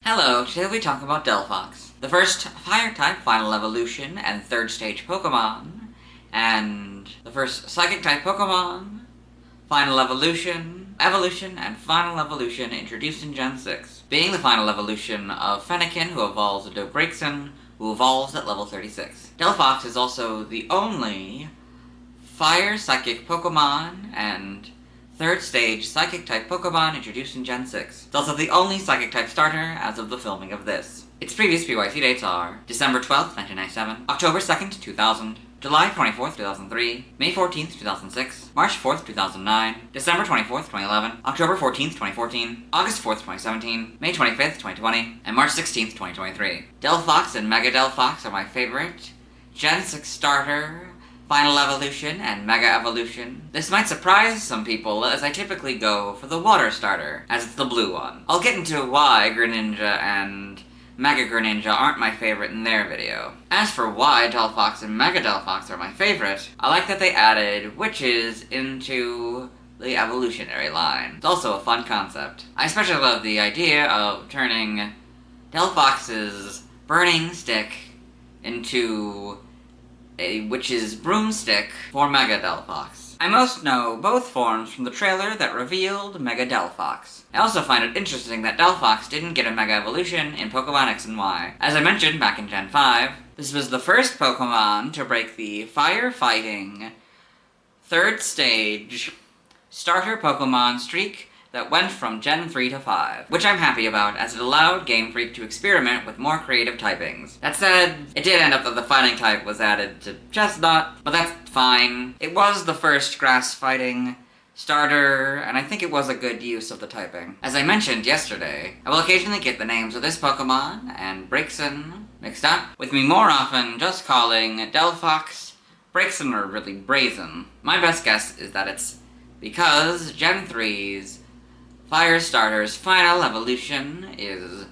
Hello, today we'll be talking about Delphox, the first Fire-type final evolution and third stage Pokémon, and the first Psychic-type Pokémon, final evolution, and final evolution introduced in Gen 6, being the final evolution of Fennekin, who evolves into Braixen, who evolves at level 36. Delphox is also the only Fire-Psychic Pokémon and third stage Psychic-type Pokémon introduced in Gen 6. It's also the only Psychic-type starter as of the filming of this. Its previous PYT dates are December 12th, 1997, October 2nd, 2000, July 24th, 2003, May 14th, 2006, March 4th, 2009, December 24th, 2011, October 14th, 2014, August 4th, 2017, May 25th, 2020, and March 16th, 2023. Delphox and Mega Delphox are my favorite Gen 6 starter, Final Evolution, and Mega Evolution. This might surprise some people, as I typically go for the water starter, as it's the blue one. I'll get into why Greninja and Mega Greninja aren't my favorite in their video. As for why Delphox and Mega Delphox are my favorite, I like that they added witches into the evolutionary line. It's also a fun concept. I especially love the idea of turning Delphox's burning stick into a witch's broomstick for Mega Delphox. I most know both forms from the trailer that revealed Mega Delphox. I also find it interesting that Delphox didn't get a Mega Evolution in Pokemon X and Y. As I mentioned back in Gen 5, this was the first Pokemon to break the firefighting third stage starter Pokemon streak that went from Gen 3 to 5, which I'm happy about, as it allowed Game Freak to experiment with more creative typings. That said, it did end up that the fighting type was added to Chestnut, but that's fine. It was the first grass-fighting starter, and I think it was a good use of the typing. As I mentioned yesterday, I will occasionally get the names of this Pokemon and Braixen mixed up, with me more often just calling Delphox Braixen or really Brazen. My best guess is that it's because Gen 3's Firestarter's final evolution is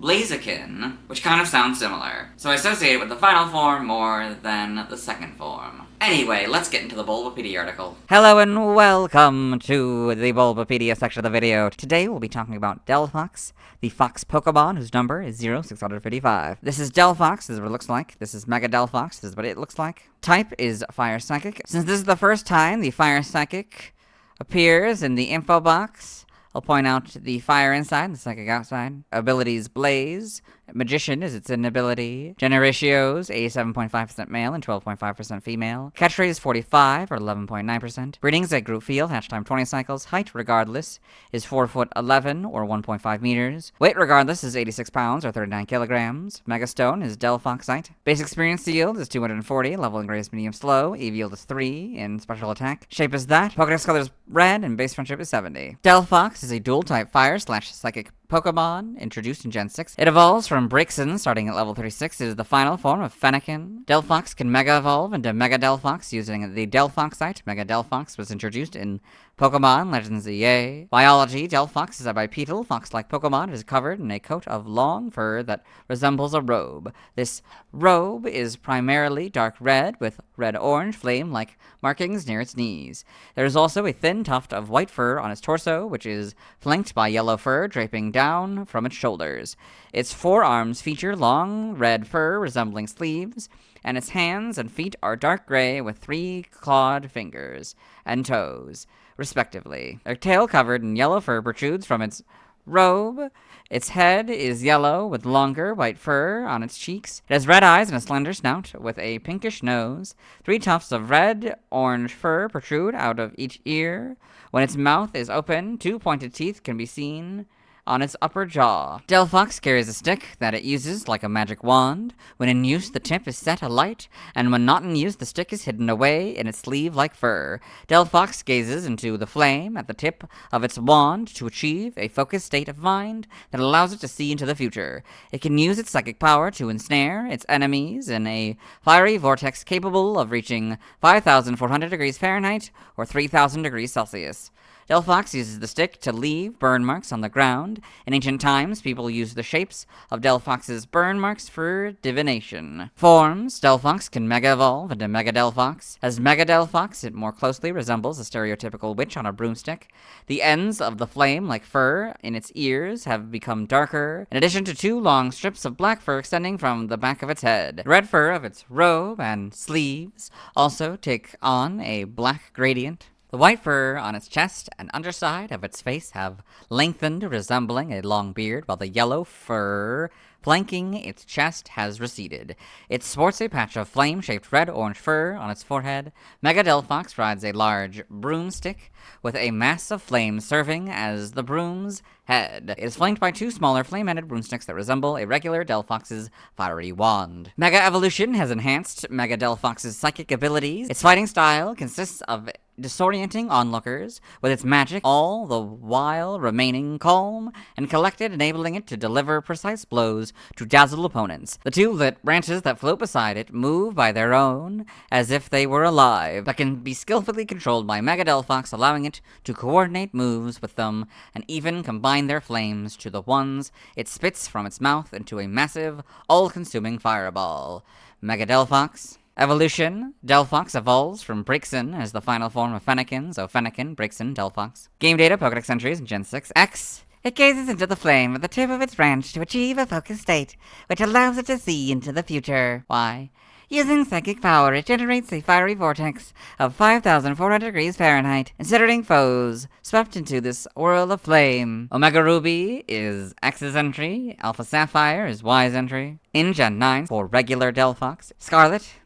Blaziken, which kind of sounds similar, so I associate it with the final form more than the second form. Anyway, let's get into the Bulbapedia article. Hello and welcome to the Bulbapedia section of the video. Today we'll be talking about Delphox, the fox Pokemon whose number is 0655. This is Delphox, this is what it looks like. This is Mega Delphox, this is what it looks like. Type is Fire Psychic. Since this is the first time the Fire Psychic appears in the info box, I'll point out the fire inside and the psychic outside. Abilities Blaze. Magician is its inability. Gender ratios 87.5% male and 12.5% female. Catchphrase 45 or 11.9%. Breedings at group field, hatch time 20 cycles. Height regardless is 4 foot 11 or 1.5 meters. Weight regardless is 86 pounds or 39 kilograms. Megastone is Delphoxite. Base experience yield is 240. Level and grade is medium slow. EV yield is 3 in special attack. Shape is that. Pokédex color is red and base friendship is 70. Delphox is a dual type fire/psychic Pokemon introduced in Gen 6. It evolves from Braixen starting at level 36. It is the final form of Fennekin. Delphox can Mega Evolve into Mega Delphox using the Delphoxite. Mega Delphox was introduced in Pokemon Legends EA. Biology: Delphox is a bipedal, fox-like Pokemon. It is covered in a coat of long fur that resembles a robe. This robe is primarily dark red with red-orange flame-like markings near its knees. There is also a thin tuft of white fur on its torso, which is flanked by yellow fur draping down from its shoulders. Its forearms feature long red fur resembling sleeves, and its hands and feet are dark gray with 3 clawed fingers and toes, respectively. Their tail covered in yellow fur protrudes from its robe. Its head is yellow with longer white fur on its cheeks. It has red eyes and a slender snout with a pinkish nose. 3 tufts of red-orange fur protrude out of each ear. When its mouth is open, 2 pointed teeth can be seen on its upper jaw. Delphox carries a stick that it uses like a magic wand. When in use, the tip is set alight, and when not in use, the stick is hidden away in its sleeve-like fur. Delphox gazes into the flame at the tip of its wand to achieve a focused state of mind that allows it to see into the future. It can use its psychic power to ensnare its enemies in a fiery vortex capable of reaching 5,400 degrees Fahrenheit or 3,000 degrees Celsius. Delphox uses the stick to leave burn marks on the ground. In ancient times, people used the shapes of Delphox's burn marks for divination. Forms: Delphox can Mega Evolve into Mega Delphox. As Mega Delphox, it more closely resembles a stereotypical witch on a broomstick. The ends of the flame-like fur in its ears have become darker, in addition to 2 long strips of black fur extending from the back of its head. The red fur of its robe and sleeves also take on a black gradient. The white fur on its chest and underside of its face have lengthened, resembling a long beard, while the yellow fur flanking its chest has receded. It sports a patch of flame-shaped red-orange fur on its forehead. Mega Delphox rides a large broomstick with a mass of flame serving as the broom's head. It is flanked by 2 smaller flame-headed broomsticks that resemble a regular Delphox's fiery wand. Mega Evolution has enhanced Mega Delphox's psychic abilities. Its fighting style consists of disorienting onlookers with its magic, all the while remaining calm and collected, enabling it to deliver precise blows to dazzle opponents. The 2 lit branches that float beside it move by their own, as if they were alive, but can be skillfully controlled by Mega Delphox, allowing it to coordinate moves with them and even combine their flames to the ones it spits from its mouth into a massive, all-consuming fireball. Mega Delphox Evolution: Delphox evolves from Braixen as the final form of Fennekin, so Fennekin, Braixen, Delphox. Game data, Pokédex entries, in Gen 6. X. It gazes into the flame with the tip of its branch to achieve a focused state, which allows it to see into the future. Y. Using psychic power, it generates a fiery vortex of 5,400 degrees Fahrenheit, incinerating foes swept into this whirl of flame. Omega Ruby is X's entry. Alpha Sapphire is Y's entry. In Gen 9, for regular Delphox. Scarlet.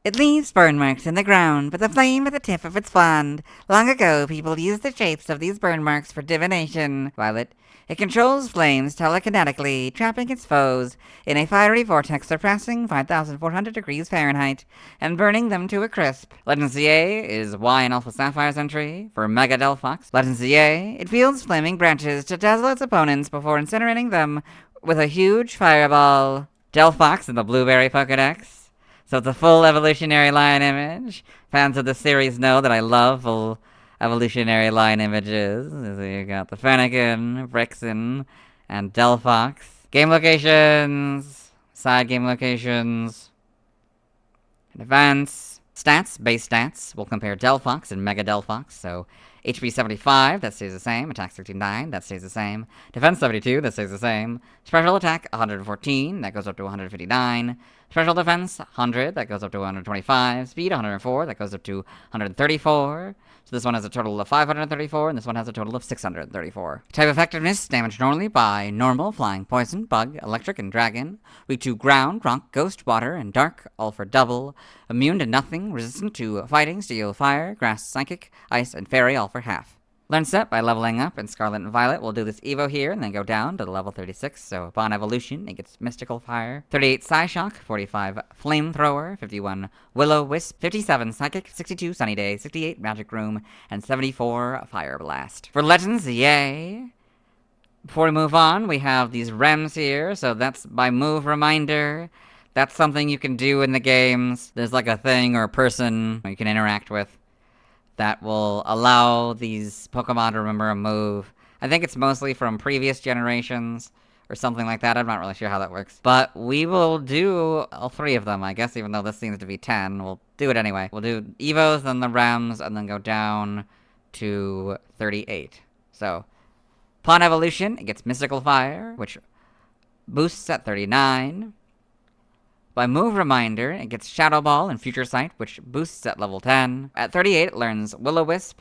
It leaves burn marks in the ground, with a flame at the tip of its wand. Long ago, people used the shapes of these burn marks for divination. Violet. It controls flames telekinetically, trapping its foes in a fiery vortex surpassing 5,400 degrees Fahrenheit, and burning them to a crisp. Legend CA is Y and Alpha Sapphire's entry. For Mega Delphox, Legend CA, it wields flaming branches to dazzle its opponents before incinerating them with a huge fireball. Delphox in the Blueberry Pokédex. So it's a full evolutionary line image. Fans of the series know that I love full evolutionary line images. So you got the Fennekin, Braixen, and Delphox. Game locations, side game locations, and events. Stats, base stats. We'll compare Delphox and Mega Delphox. So HP 75, that stays the same. Attack 69, that stays the same. Defense 72, that stays the same. Special attack 114, that goes up to 159. Special defense 100, that goes up to 125. Speed 104, that goes up to 134. So this one has a total of 534, and this one has a total of 634. Type effectiveness: damage normally by normal, flying, poison, bug, electric, and dragon. Weak to ground, rock, ghost, water, and dark, all for double. Immune to nothing, resistant to fighting, steel, fire, grass, psychic, ice, and fairy, all for half. Learn set by leveling up in Scarlet and Violet. We'll do this Evo here and then go down to the level 36. So upon evolution, it gets Mystical Fire, 38 Psyshock, 45 Flamethrower, 51 Will-O-Wisp, 57 Psychic, 62 Sunny Day, 68 Magic Room, and 74 Fire Blast. For Legends, yay! Before we move on, we have these rems here. So that's by move reminder. That's something you can do in the games. There's like a thing or a person you can interact with that will allow these Pokemon to remember a move. I think it's mostly from previous generations or something like that. I'm not really sure how that works. But we will do all 3 of them, I guess, even though this seems to be 10. We'll do it anyway. We'll do Evos, then the Rems, and then go down to 38. So, upon evolution, it gets Mystical Fire, which boosts at 39. By move reminder, it gets Shadow Ball and Future Sight, which boosts at level 10. At 38, it learns Will-O-Wisp,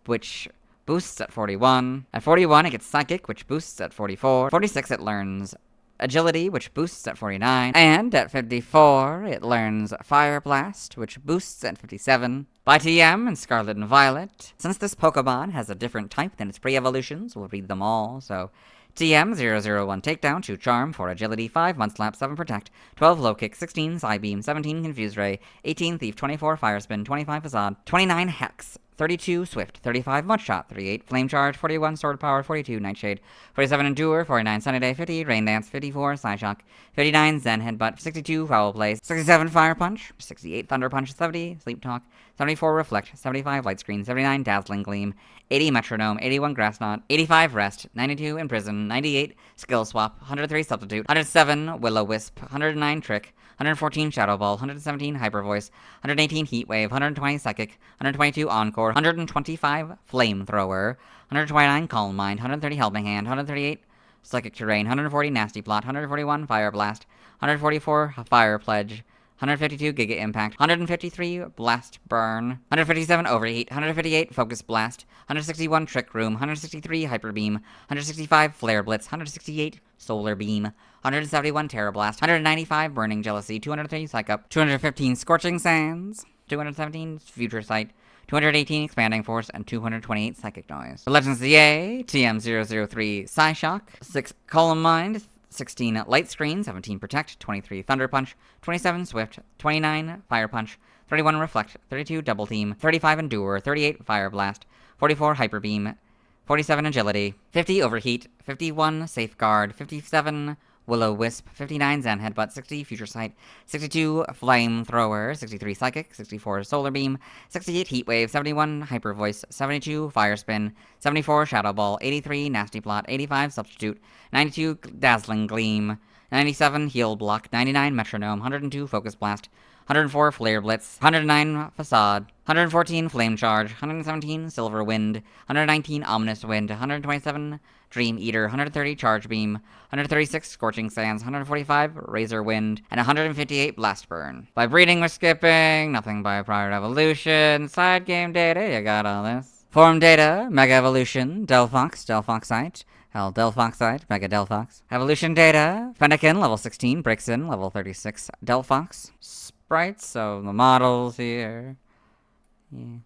which boosts at 41. At 41, it gets Psychic, which boosts at 44. 46, it learns Agility, which boosts at 49. And at 54, it learns Fire Blast, which boosts at 57. By TM in Scarlet and Violet, since this Pokemon has a different type than its pre-evolutions, we'll read them all, so TM 001 Takedown, 2 Charm, 4 Agility, 5 Mudslap, 7 Protect, 12 Low Kick, 16 Psybeam, 17 Confuse Ray, 18 Thief, 24 Fire Spin, 25 Facade, 29 Hex, 32 Swift, 35 Mudshot, 38 Flame Charge, 41 Sword Power, 42 Nightshade, 47 Endure, 49 Sunny Day, 50 Rain Dance, 54 Psyshock, 59 Zen Headbutt, 62 Foul Play, 67 Fire Punch, 68 Thunder Punch, 70 Sleep Talk, 74 Reflect, 75 Light Screen, 79 Dazzling Gleam, 80 Metronome, 81 Grass Knot, 85 Rest, 92 Imprison, 98 Skill Swap, 103 Substitute, 107 Will-O-Wisp, 109 Trick, 114 Shadow Ball, 117 Hyper Voice, 118 Heat Wave, 120 Psychic, 122 Encore, 125 Flamethrower, 129 Calm Mind, 130 Helping Hand, 138 Psychic Terrain, 140 Nasty Plot, 141 Fire Blast, 144 Fire Pledge, 152 Giga Impact, 153 Blast Burn, 157 Overheat, 158 Focus Blast, 161 Trick Room, 163 Hyper Beam, 165 Flare Blitz, 168 Solar Beam, 171 Terra Blast, 195 Burning Jealousy, 203 Psych Up, 215 Scorching Sands, 217 Future Sight, 218 Expanding Force, and 228 Psychic Noise. The Legends ZA, TM003 Psyshock, 6 Column Mind, 16 Light Screen, 17 Protect, 23 Thunder Punch, 27 Swift, 29 Fire Punch, 31 Reflect, 32 Double Team, 35 Endure, 38 Fire Blast, 44 Hyper Beam, 47 Agility, 50 Overheat, 51 Safeguard, 57 Will-O-Wisp, 59 Zen Headbutt, 60 Future Sight, 62 Flamethrower, 63 Psychic, 64 Solar Beam, 68 Heat Wave, 71 Hyper Voice, 72 Fire Spin, 74 Shadow Ball, 83 Nasty Plot, 85 Substitute, 92 Dazzling Gleam, 97 Heal Block, 99 Metronome, 102 Focus Blast, 104 Flare Blitz, 109 Facade, 114 Flame Charge, 117 Silver Wind, 119 Ominous Wind, 127 Dream Eater, 130 Charge Beam, 136 Scorching Sands, 145 Razor Wind, and 158 Blast Burn. By breeding, we're skipping, nothing by prior evolution, side game data, you got all this. Form data, Mega Evolution, Delphox, Delphoxite, Delphoxite, Mega Delphox. Evolution data, Fennekin, level 16, Brixen, level 36, Delphox. Sprites, so the models here. Yeah.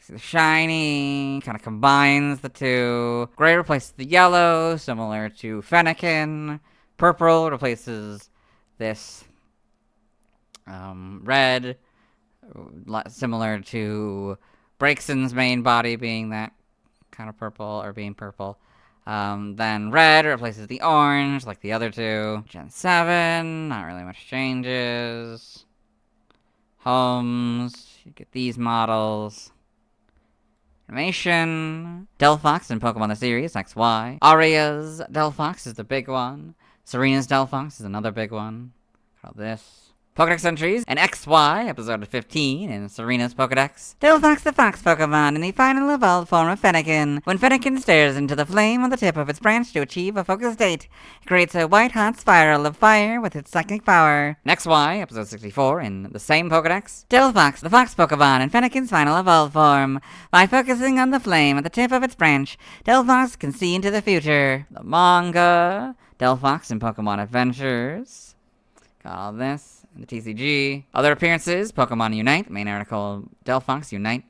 The shiny kind of combines the two. Gray replaces the yellow, similar to Fennekin. Purple replaces this red, similar to Braixen's main body being that kind of purple, or being purple. Then red replaces the orange, like the other two. Gen 7, not really much changes. Homes, you get these models. Animation. Delphox in Pokemon the series, XY. Aria's Delphox is the big one. Serena's Delphox is another big one. Call this. Pokedex entries in XY, episode 15, in Serena's Pokedex. Delphox the Fox Pokemon in the final evolved form of Fennekin. When Fennekin stares into the flame on the tip of its branch to achieve a focus state, it creates a white-hot spiral of fire with its psychic power. In XY, episode 64, in the same Pokedex. Delphox the Fox Pokemon in Fennekin's final evolved form. By focusing on the flame at the tip of its branch, Delphox can see into the future. The manga, Delphox in Pokemon Adventures. Got all this. The TCG. Other appearances, Pokemon Unite, main article, Delphox Unite.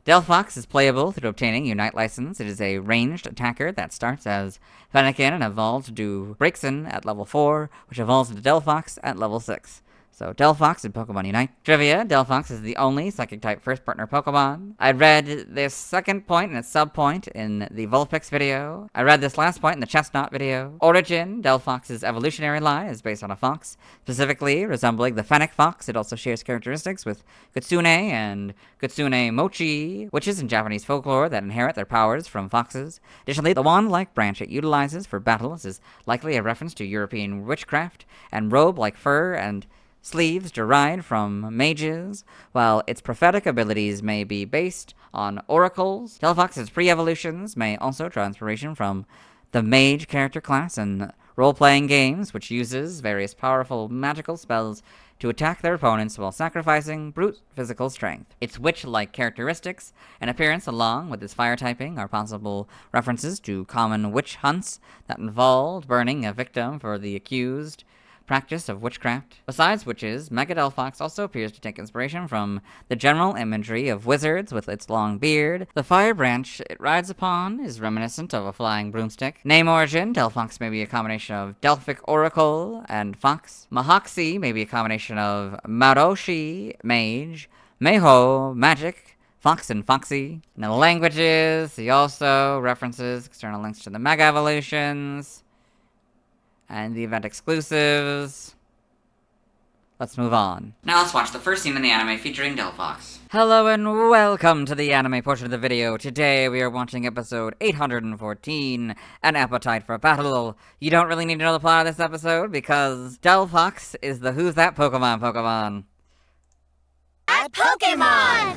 Delphox is playable through obtaining Unite license. It is a ranged attacker that starts as Fennekin and evolves to do Braixen at level 4, which evolves into Delphox at level 6. So, Delphox in Pokemon Unite. Trivia, Delphox is the only Psychic-type first-partner Pokemon. I read this second point and its sub-point in the Vulpix video. I read this last point in the Chestnut video. Origin, Delphox's evolutionary line is based on a fox, specifically resembling the Fennec fox. It also shares characteristics with Kitsune and Kitsune Mochi, witches in Japanese folklore that inherit their powers from foxes. Additionally, the wand-like branch it utilizes for battles is likely a reference to European witchcraft, and robe-like fur and sleeves derived from mages, while its prophetic abilities may be based on oracles. Delphox's pre-evolutions may also draw inspiration from the mage character class in role-playing games, which uses various powerful magical spells to attack their opponents while sacrificing brute physical strength. Its witch-like characteristics and appearance, along with its fire typing, are possible references to common witch hunts that involved burning a victim for the accused practice of witchcraft. Besides witches, Mega Delphox also appears to take inspiration from the general imagery of wizards with its long beard. The fire branch it rides upon is reminiscent of a flying broomstick. Name origin, Delphox may be a combination of Delphic Oracle and Fox. Mahoxi may be a combination of Maroshi, Mage, Meho, Magic, Fox and Foxy. In the languages, he also references external links to the Mega Evolutions and the event exclusives. Let's move on. Now let's watch the first scene in the anime featuring Delphox. Hello and welcome to the anime portion of the video. Today we are watching episode 814, An Appetite for Battle. You don't really need to know the plot of this episode because Delphox is the Who's That Pokemon. At Pokémon!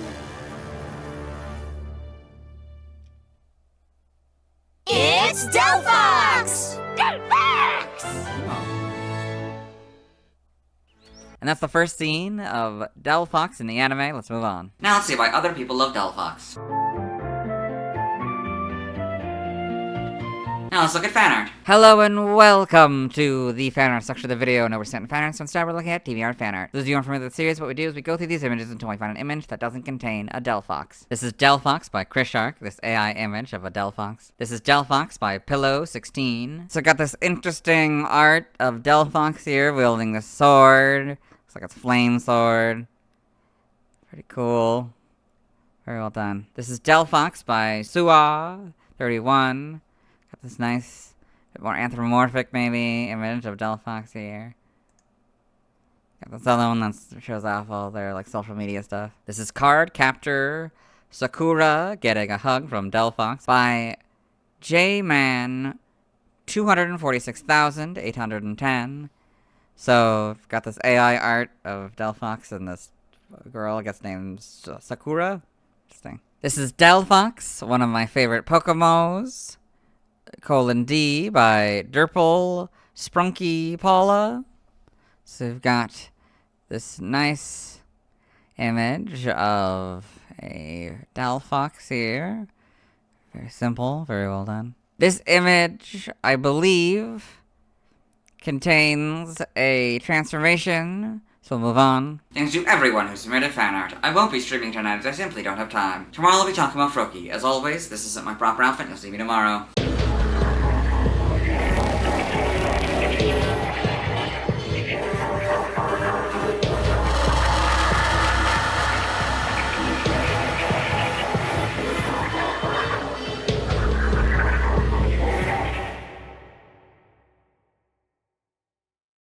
It's Delphox! And that's the first scene of Delphox in the anime. Let's move on. Now let's see why other people love Delphox. Now let's look at fan art. Hello and welcome to the fan art section of the video. Now we're starting fan art, so instead we're looking at TV art fan art. Those of you who aren't familiar with the series, what we do is we go through these images until we find an image that doesn't contain a Delphox. This is Delphox by Chris Shark, this AI image of a Delphox. This is Delphox by Pillow16. So I got this interesting art of Delphox here wielding this sword. Looks like it's flame sword. Pretty cool. Very well done. This is Delphox by Suwa31. Got this nice, bit more anthropomorphic maybe image of Delphox here. Got this other one that shows off all their like social media stuff. This is Card Captor Sakura getting a hug from Delphox by J-Man 246,810. So, I've got this AI art of Delphox and this girl, I guess named Sakura. Interesting. This is Delphox, one of my favorite Pokemons. :D by Derpel Sprunky Paula. So we've got this nice image of a Delphox here. Very simple, very well done. This image, I believe, contains a transformation, so we'll move on. Thanks to everyone who submitted fan art. I won't be streaming tonight as I simply don't have time. Tomorrow I'll be talking about Froakie. As always, this isn't my proper outfit, you'll see me tomorrow.